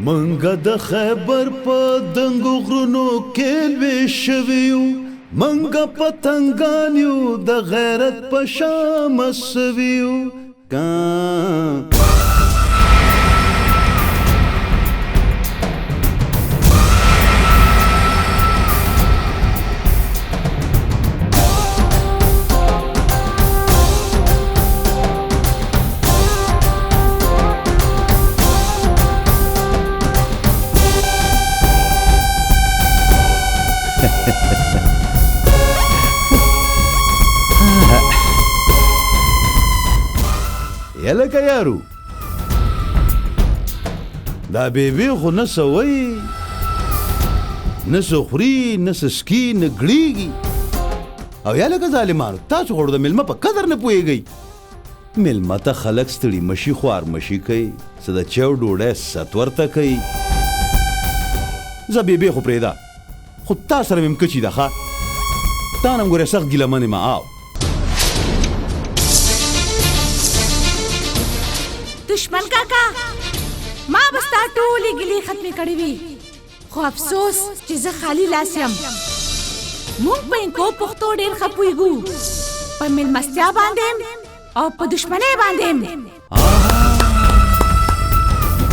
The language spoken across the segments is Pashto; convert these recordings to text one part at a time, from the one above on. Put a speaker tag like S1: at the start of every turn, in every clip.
S1: منګه د خیبر په دنګو غرونو کې لوی شوي یو، منګه پتنګان یو د غیرت په شامه سوي یو. یلکه یارو دا بیبی خو نه څه وایي، نه څه خوري، نه څه څکي، نه ګړېږي. او یلکه ظالمانو، تاسو خو د مېلمه په قدر نه پوهېږئ. مېلمه ته خلک ستړي مشي خوار مشي کوي، څه د چاو ډوډۍ ست ورته کوي. زه بیبی خو پرېږده، خو تا سره مې مکچي ده ښه. تا نه م ګورې سخت ګیله من یم. آو
S2: دشمن کاکا، ما به ستا ټولې ګیلې ختمې کړې وي، خو افسوس چې زه خالي لاس یم. موږ په انکو پښتو ډېر ښه پوهېږو، په مېلمستیا باندې او په دشمنۍ باندې.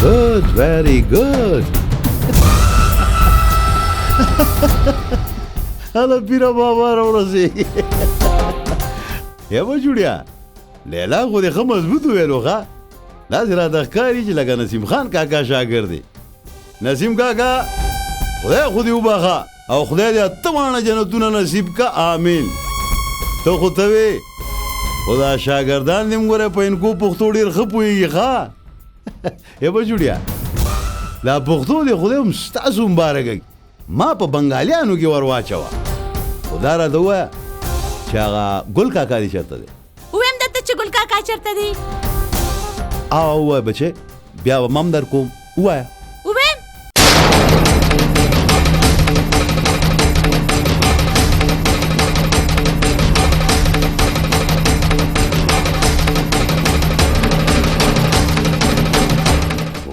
S1: Good, very good. هله پیره بابا راورسې. یا به جوړیا لیلا خو دې ښه مضبوط وویلو ښه. داسې راته ښکاري چې لکه نسیم خان کاکا شاګرد دی. نسیم کاکا خدای خو دې وبخه او خدای دې اته واړه جنتونه نصیب کا، آمین. ته خو ته وې خو دا شاګردان دې م ګوره په انکو پښتو ډېر ښه پوهېږي ښه. یا به جوړیا دا پښتو دې خدای هم ستاسو مبارکه ما په بنګالیانو کې ور واچوه. خو دا راته ووایه چې هغه ګل کاکا دې چېرته دی؟
S2: ووایم درته چې ګل کاکا چېرته دی؟
S1: او ووایه بچې، بیا به مم در کوم. ووایه.
S2: ووایم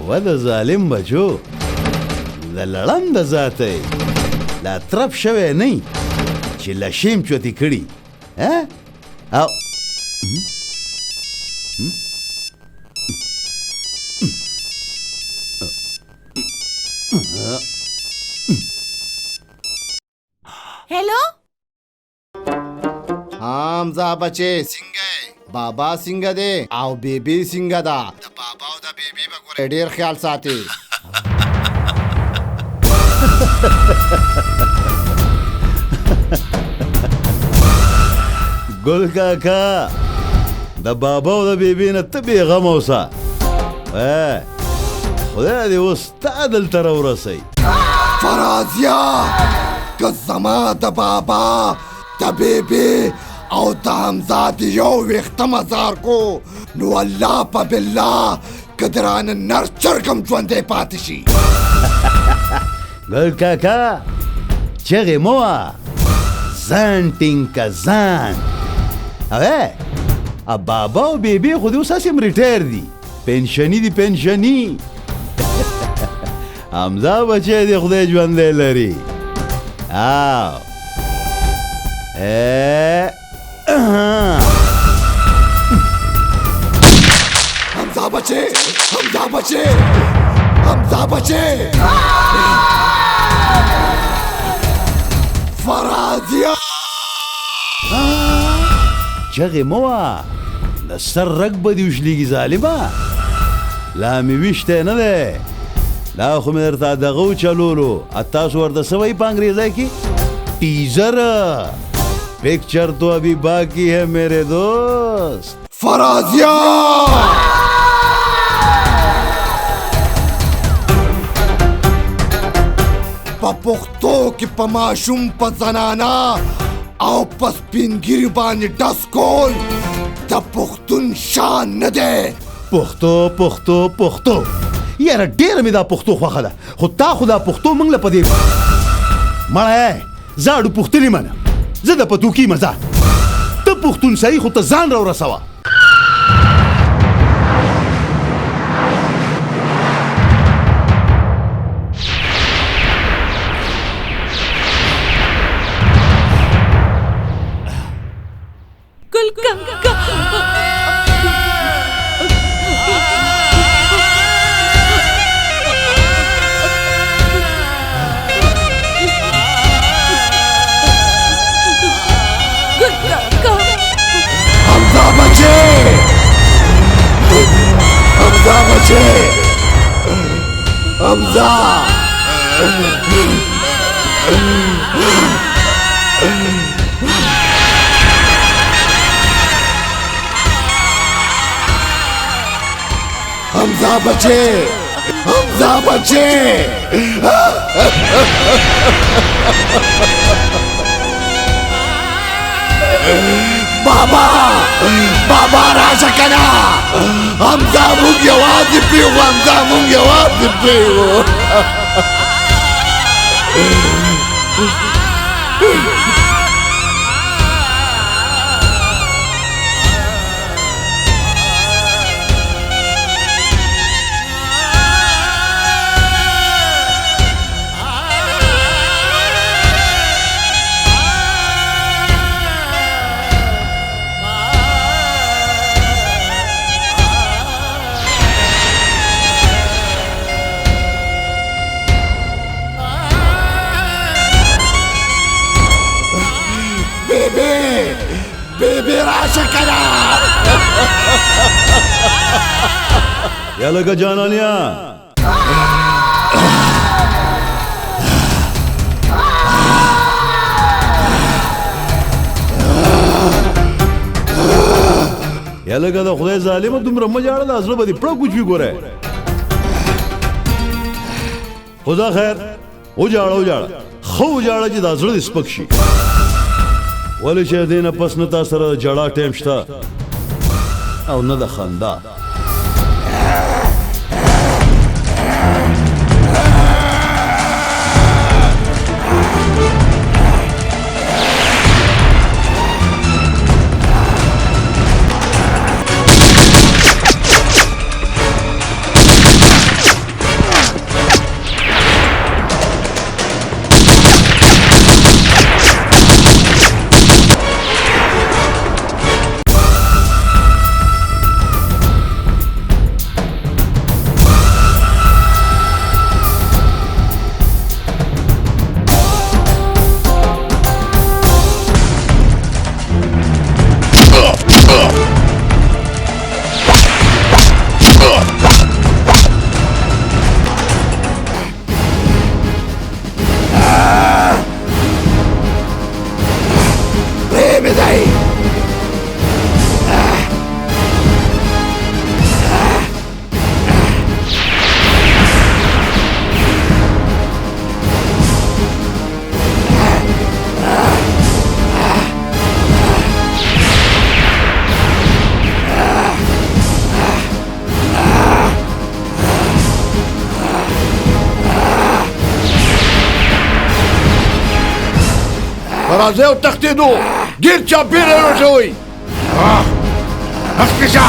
S1: و د ظالم بچو، د لړم د ذاتی لا طرف شوی نه چې لشیم چوتې کړي. او
S2: हेलो
S3: حمزه بچې څنګه بابا څنګه دی او بیبي څنګه ده؟ د بابا او د بیبي به ګورې ډېر خیال ساتي.
S1: ګل کاکا د بابا او د بیبي نه ته بېغمه اوسه. خدای دې اوس تا دلته راورسوي.
S3: فرازیه که زما د بابا د بیبي او د حمزه د یو ویښته مزار کو، نو الله په بالله که درانه نر چرګم ژوندی پاتې شي.
S1: ګل کاکا چغې مه وه، ځان ټینګ که ځان. بابا او بیبي خو دې اوس هسې ریټایر دي، پنشني دي پنشني. حمزه بچی دې خدای ژوندی لري. آو
S3: حمزه بچې، حمزه بچې، حمزه بچې، فرازیه
S1: چغې مه وه، د سر رګ به دې وشلېږي ظالمه. لا مې ویشتی نه دی، دا خو مې درته دغه وچلولو. تاسو ورته څه وایي په انګریزۍ کې؟ ټیزر. پکچر تو ابھی باقی ہے میرے دوست.
S3: فرازیه په پښتو کې په ماشوم، په زنانا او په سپینګیري باندې ډس کول د پښتون شان نه دی.
S1: پښتو پښتو پښتو، یاره ډېره مې دا پښتو خوښه ده، خو تا خو دا پښتو موږ له په دې مړی زاړو پوښتنې منه، زه د پتوکي مزه. ته پښتون صحیح خو ته ځان راورسوه.
S2: ګل کاکا.
S3: حمزه بچه، حمزه بچه، حمزه. حمزه بچه، حمزه بچه. بابا بابا راشه کنه، حمزه مونږ یوازې پرېږو، حمزه مونږ یوازې پرېږو. بیبی راشه کنه.
S1: یا لکه جانانیا یا لکه د خدای ظالمه دومره مه جاړه، دا زړه به دې پړه کوچ وي. ګوره خدا خیر وجاړه وجاړه، ښه وجاړه چې دا زړه دې سپک شي. ولې چې دې نه پس نه تا سره د جړا ټایم شته او نه د خندا.
S4: راځئ او تښتېدو، ډېر چاپېره راژوئ. مخکې شه.